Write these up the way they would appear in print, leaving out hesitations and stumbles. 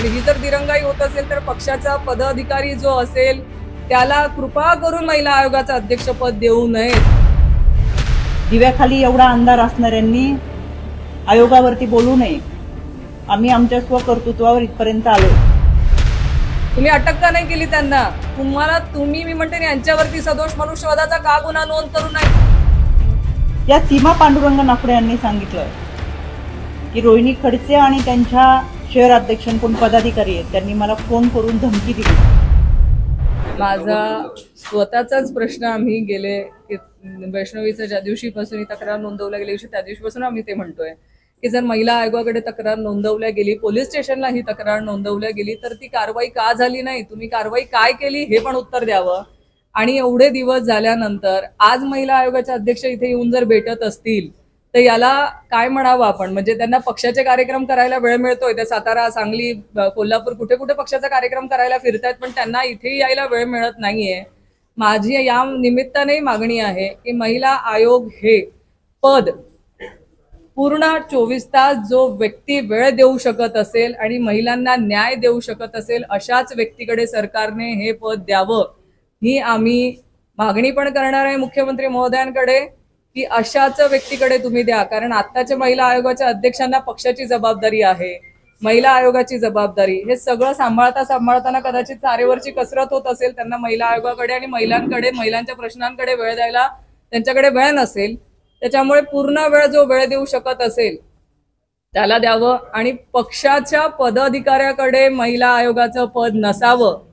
ही जर दिरंगाई होत असेल तर पक्षाचा पदाधिकारी जो असेल त्याला कृपा करून महिला आयोगाचं अध्यक्षपद देऊ नये। दिव्याखाली एवढा अंधार असणाऱ्यांनी आयोगावरती बोलू नये। आम्ही आमच्या स्वकर्तृत्वावर इथपर्यंत आलो। तुम्ही अटक का नाही केली त्यांना? मी म्हणते यांच्यावरती सदोष मनुष्यवधाचा का गुन्हा नोंद करू नये? या सीमा पांडुरंग नाफडे यांनी सांगितलं की रोहिणी खडसे आणि त्यांच्या शहर अध्यक्षांकडून पदाधिकारी आहेत त्यांनी मला फोन करून धमकी दिली। माझा स्वतःचाच प्रश्न आम्ही गेले वैष्णवीचं ज्या दिवशीपासून ही तक्रार नोंदवल्या गेली त्या दिवशीपासून आम्ही ते म्हणतोय की जर महिला आयोगाकडे तक्रार नोंदवल्या गेली, पोलीस स्टेशनला ही तक्रार नोंदवल्या गेली तर ती कारवाई का झाली नाही? तुम्ही कारवाई काय केली हे पण उत्तर द्यावं। आणि एवढे दिवस झाल्यानंतर आज महिला आयोगाचे अध्यक्ष इथे येऊन जर भेटत असतील तर याला काय म्हणावं आपण? म्हणजे त्यांना पक्षाचे कार्यक्रम करायला वेळ मिळतोय, त्या सातारा, सांगली, कोल्हापूर कुठे कुठे पक्षाचा कार्यक्रम करायला फिरतायत, पण त्यांना इथे यायला वेळ मिळत नाहीये। माझी या निमित्ताने मागणी आहे की महिला आयोग हे पद पूर्ण 24 तास जो व्यक्ती वेळ देऊ शकत असेल आणि महिलांना न्याय देऊ शकत असेल अशाच व्यक्तीकडे सरकारने हे पद द्यावं ही आम्ही मागणी पण करणार आहे मुख्यमंत्री महोदयांकडे की अशाच व्यक्तीकडे तुम्ही द्या। कारण आत्ताच्या महिला आयोगाच्या अध्यक्षांना पक्षाची जबाबदारी आहे, महिला आयोगाची जबाबदारी, हे सगळं सांभाळताना कदाचित तारेवरची कसरत होत असेल त्यांना महिला आयोगाकडे आणि महिलांच्या प्रश्नांकडे वेळ द्यायला त्यांच्याकडे वेळ नसेल। त्याच्यामुळे पूर्ण वेळ जो वेळ देऊ शकत असेल त्याला द्यावं आणि पक्षाच्या पदाधिकाऱ्याकडे महिला आयोगाचं पद नसावं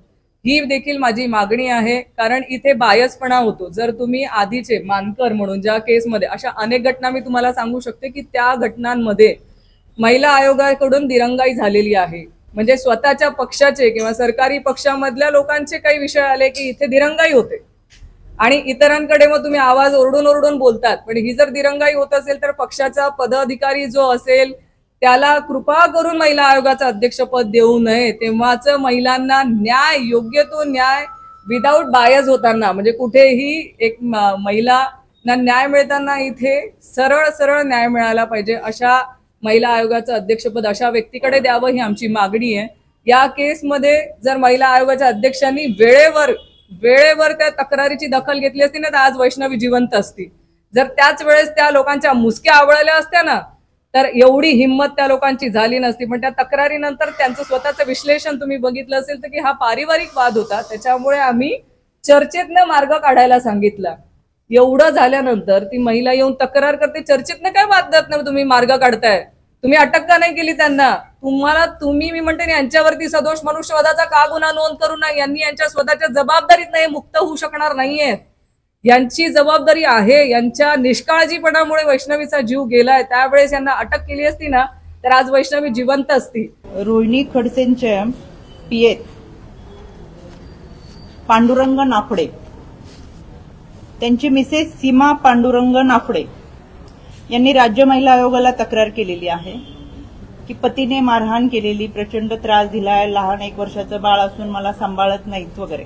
ही देखील माझी मागणी आहे। कारण इथे बायसपणा होतो। जर तुम्ही आधीचे मानकर म्हणून ज्या केसमध्ये अशा अनेक घटना मी तुम्हाला सांगू शकते की त्या घटनांमध्ये महिला आयोगाकडून दिरंगाई झालेली आहे। म्हणजे स्वतःच्या पक्षाचे किंवा सरकारी पक्षामधल्या लोकांचे काही विषय आले की इथे दिरंगाई होते आणि इतरांकडे मग तुम्ही आवाज ओरडून बोलतात। पण ही जर दिरंगाई होत असेल तर पक्षाचा पदाधिकारी जो असेल त्याला कृपा करून महिला आयोगाचं अध्यक्षपद देऊ नये। तेव्हाच महिलांना न्याय, योग्य तो न्याय विदाऊट बायस होताना, म्हणजे कुठेही एक महिलांना न्याय मिळताना इथे सरळ न्याय मिळाला पाहिजे। अशा महिला आयोगाचं अध्यक्षपद अशा व्यक्तीकडे द्यावं ही आमची मागणी आहे। या केसमध्ये जर महिला आयोगाच्या अध्यक्षांनी वेळेवर त्या तक्रारीची दखल घेतली असती ना तर आज वैष्णवी जिवंत असती। जर त्याच वेळेस त्या लोकांच्या मुसक्या आवळल्या असत्या ना तर एवढी हिंमत त्या लोकांची झाली नसती। पण त्या तक्रारीनंतर त्यांचं स्वतःचं विश्लेषण तुम्ही बघितलं असेल तर की हा पारिवारिक वाद होता, त्याच्यामुळे आम्ही चर्चेतनं मार्ग काढायला सांगितला। एवढं झाल्यानंतर ती महिला येऊन तक्रार करते, चर्चेतनं काय वादत ना तुम्ही मार्ग काढताय? तुम्ही अटक का नाही केली त्यांना? मी म्हणते यांच्यावरती सदोष मनुष्यवधाचा का गुन्हा नोंद करू नये? यांनी यांच्या स्वतःच्या जबाबदारीत नाही मुक्त होऊ शकणार नाहीये। यांची जबाबदारी आहे, यांच्या निष्काळजीपणामुळे वैष्णवीचा जीव गेलाय। त्यावेळेस यांना अटक केली असती ना तर आज वैष्णवी जिवंत असती। रोहिणी खडसेंच्या पीए पांडुरंग नाफडे, त्यांची मिसेस सीमा पांडुरंग नाफडे यांनी राज्य महिला आयोगाला तक्रार केलेली आहे की पतीने मारहाण केलेली, प्रचंड त्रास दिलाय, लहान 1 वर्षाचं बाळ असून मला सांभाळत नाहीत वगैरे।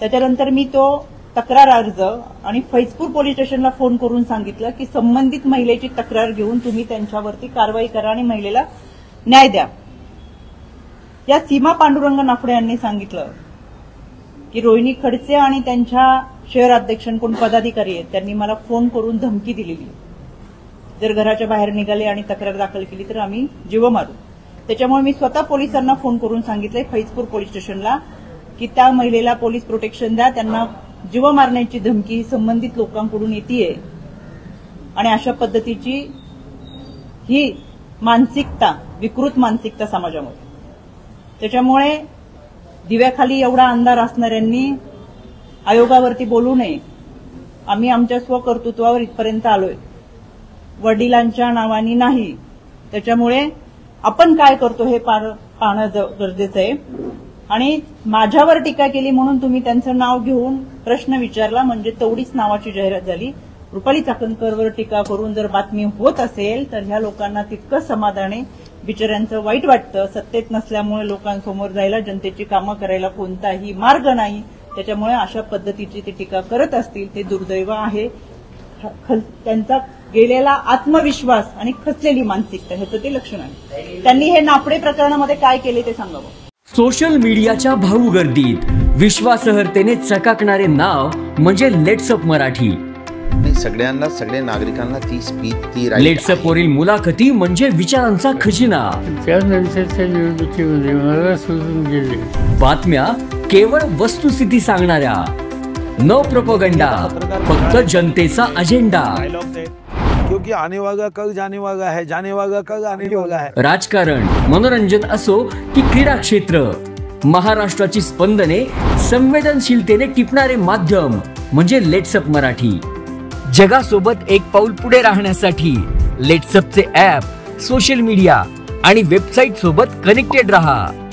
त्याच्यानंतर मी तो तक्रार अर्ज आणि फैजपूर पोलीस स्टेशनला फोन करून सांगितलं की संबंधित महिलेची तक्रार घेऊन तुम्ही त्यांच्यावरती कारवाई करा आणि महिलेला न्याय द्या। या सीमा पांडुरंग नाफडे यांनी सांगितलं की रोहिणी खडसे आणि त्यांच्या शहर अध्यक्षांकडून पदाधिकारी आहेत त्यांनी मला फोन करून धमकी दिलेली, जर घराच्या बाहेर निघाले आणि तक्रार दाखल केली तर आम्ही जीव मारू। त्याच्यामुळे मी स्वतः पोलिसांना फोन करून सांगितलंय फैजपूर पोलीस स्टेशनला की त्या महिलेला पोलीस प्रोटेक्शन द्या, त्यांना जीव मारण्याची धमकी संबंधित लोकांकडून येतेय आणि अशा पद्धतीची ही मानसिकता, विकृत मानसिकता समाजामध्ये। त्याच्यामुळे दिव्याखाली एवढा अंधार असणाऱ्यांनी आयोगावरती बोलू नये। आम्ही आमच्या स्वकर्तृत्वावर इथपर्यंत आलोय, वडिलांच्या नावानी नाही। त्याच्यामुळे आपण काय करतो हे पाहणं गरजेचं आहे। आणि माझ्यावर टीका केली म्हणून तुम्ही त्यांचं नाव घेऊन प्रश्न विचारला म्हणजे तेवढीच नावाची जाहिरात झाली। रुपाली चाकणकरवर टीका करून जर बातमी होत असेल तर ह्या लोकांना तितकंच समाधाने, बिचाऱ्यांचं वाईट वाटतं। सत्तेत नसल्यामुळे लोकांसमोर जायला, जनतेची कामं करायला कोणताही मार्ग नाही। त्याच्यामुळे अशा पद्धतीची ते टीका करत असतील ते दुर्दैव आहे। त्यांचा गेलेला आत्मविश्वास आणि खचलेली मानसिकता ह्याचं ते लक्षण आहे. त्यांनी हे नाफडे प्रकरणामध्ये काय केले ते सांगावं. सोशल मीडियाच्या भाऊ गर्दीत विश्वासार्हतेने चकाकणारे नाव म्हणजे लेट्सअप मराठी. सगळ्यांना, सगळ्या नागरिकांना ती स्पीच, ती लेट्सअप वरील मुलाखती म्हणजे विचारांचा खजिना. त्यानंतरच्या निवडणुकीमध्ये मला सोडून गेले. बातम्या केवळ वस्तुस्थिती सांगणाऱ्या, न प्रोपगंडा, फक्त जनतेचा अजेंडा. क्योंकि आने वाला कल जाने वाला है, जाने वाला कल आने वाला है. राजकारण, मनोरंजन असो की क्रीडा क्षेत्र, महाराष्ट्राची स्पंदने संवेदनशीलतेने टिपणारे माध्यम म्हणजे लेट्सअप मराठी. जगासोबत एक पाऊल पुढे राहण्यासाठी लेट्सअपचे ॲप, सोशल मीडिया आणि वेबसाईट सोबत कनेक्टेड रहा.